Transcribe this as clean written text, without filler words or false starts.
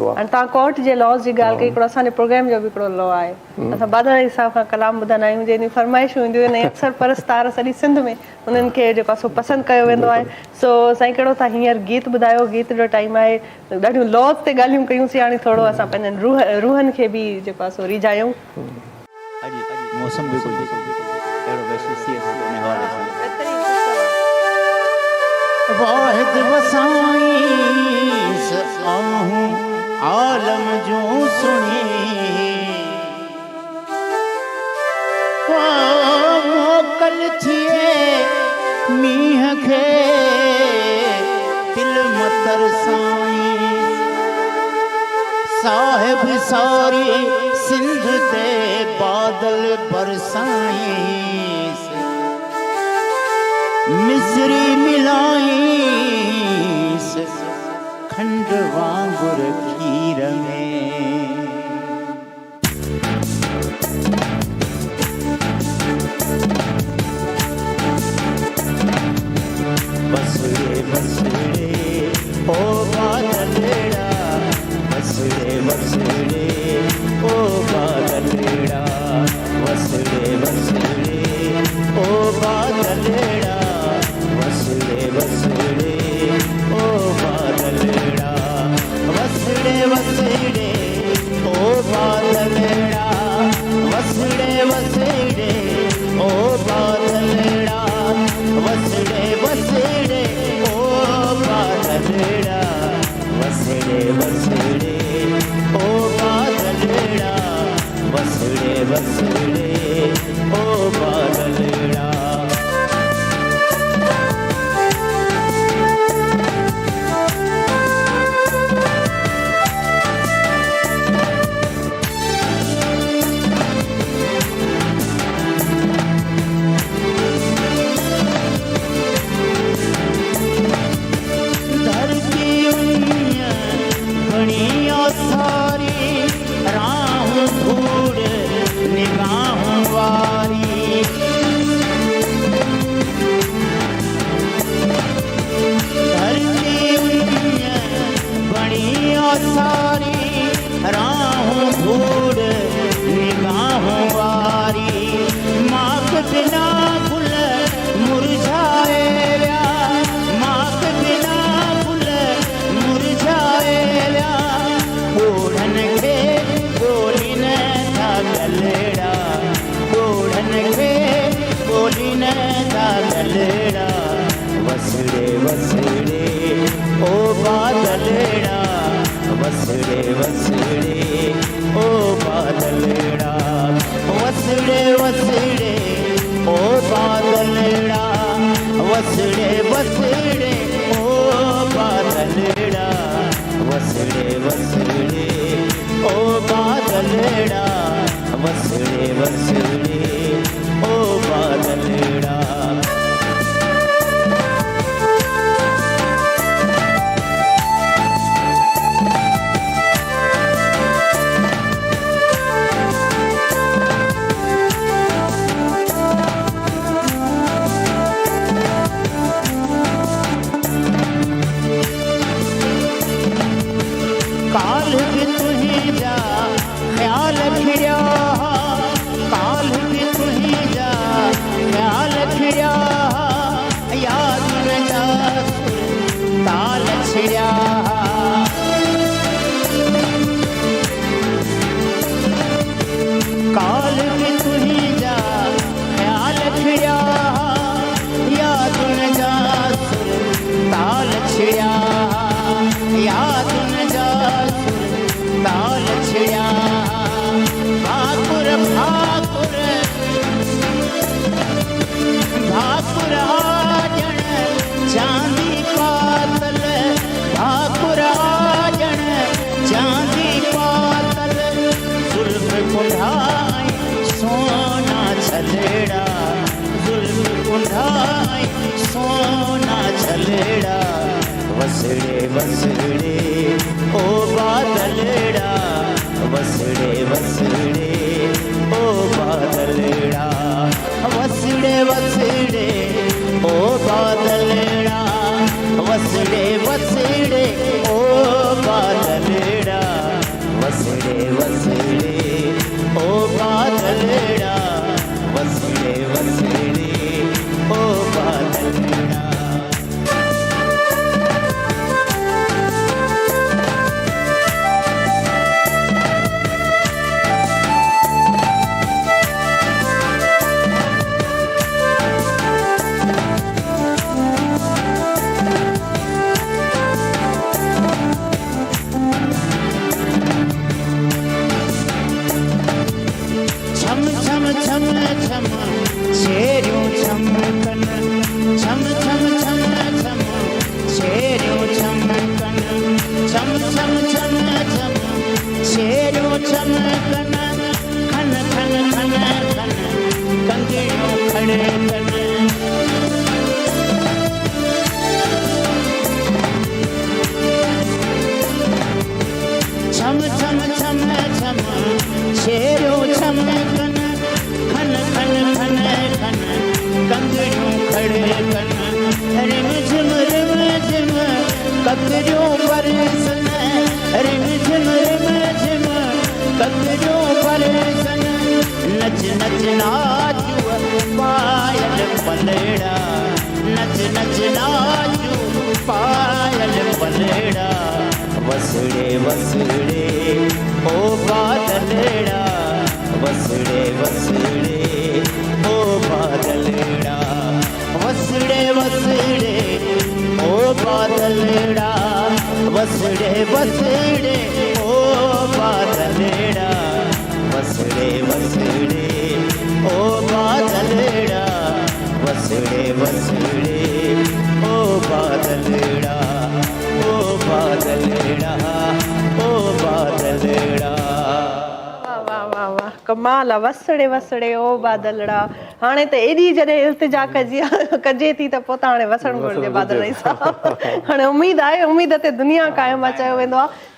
ऐं तव्हां कोर्ट जे लॉस जी ॻाल्हि कई, हिकिड़ो असांजे प्रोग्राम जो बि हिकिड़ो लॉ आहे, असां बादल जे हिसाब खां कलाम ॿुधंदा आहियूं, जंहिंजी फरमाइशूं ईंदियूं आहिनि, अक्सर परस्तार सॼी सिंध में उन्हनि खे जेको आहे सो पसंदि कयो वेंदो आहे। सो साईं कहिड़ो था हींअर गीत ॿुधायो, गीत जो टाइम आहे, ॾाढियूं लॉस ते ॻाल्हियूं कयूंसीं, हाणे थोरो असां पंहिंजनि रूहनि खे बि जेको आहे सो रिझायूं। मौसम बिल्कुल वाहिद वसाईस आहूं आलम जो सुनी मोकल थिए मींह खे दिल मतर साईं साहिब सारी सिंध ते बादल बरसाईस मिसरी मिलाईस खंड वांगुर खीर में बसड़े बसड़े ओ बादलेड़ा बसड़े बसड़े ओ बादलेड़ा बसड़े बसड़े ओ बादलेड़ा बसड़े बसड़े ओ बादलेड़ा बसड़े बसड़े ओ बादलेड़ा बसड़े बसड़े ओ बादलेड़ा बसड़े बसड़े ओ बादलेड़ा बसड़े बसड़े ओ बादलेड़ा बसड़े बसड़े ओ बादलेड़ा बसड़े बसड़े ओ बादलेड़ा बसड़े बसड़े ओ बादलेड़ा बसड़े बसड़े ओ बादलेड़ा बसड़े बसड़े ओ बादलेड़ा बसड़े बसड़े ओ बादलेड़ा बसड़े बसड़े ओ बादलेड़ा काल भी तुही जा ख्याल खिड़िया काल भी तुही जा ख्याल खिड़िया याद न जा ताल छिड़िया काल भी तुही जा ख्याल खिड़िया याद न जा ताल छिड़िया याद न जा ताल छिड़िया भाकुर भाकुर भाकुर आजण चांदी पातल भाकुर आजण चांदी पातल जुल्फ कुंढाई सोना छलेड़ा जुल्फ कुंढाई सोना छलेड़ा बसड़े बसड़े ओ बादलेड़ा बसड़े बसड़े ओ बादलेड़ा बसड़े बसड़े ओ बादलेड़ा बसड़े बसड़े ओ बादलेड़ा छम छम छम छम शेरो छम कन खन खन खन खन कंगड़ियों खड़े कन रिम झिम कतरियों बरसन रिम झिम कतरियों बरसन नच नच नाचू पायल पलड़ा नच नच नाचू पायल पलड़ा वसड़े वसड़े ओ बादलड़ा वसड़े वसड़े ओ बादलड़ा वसड़े वसड़े ओ बादलड़ा वसड़े वसड़े ओ बादलड़ा वसड़े वसड़े ओ बादलड़ा वसड़े वसड़े ओ बादलड़ा ओ बादलड़ा ओ बादलड़ा। वाह वाह वाह वाह कमाल आहे वसड़े वसड़े ओ बादलड़ा। हाणे त एॾी जॾहिं इल्तिजा कजे थी त पोइ त हाणे वसणु घुरिजे बादल सां। हाणे उमेद आहे उमेद ते दुनिया क़ाइमु आहे चयो वेंदो आहे।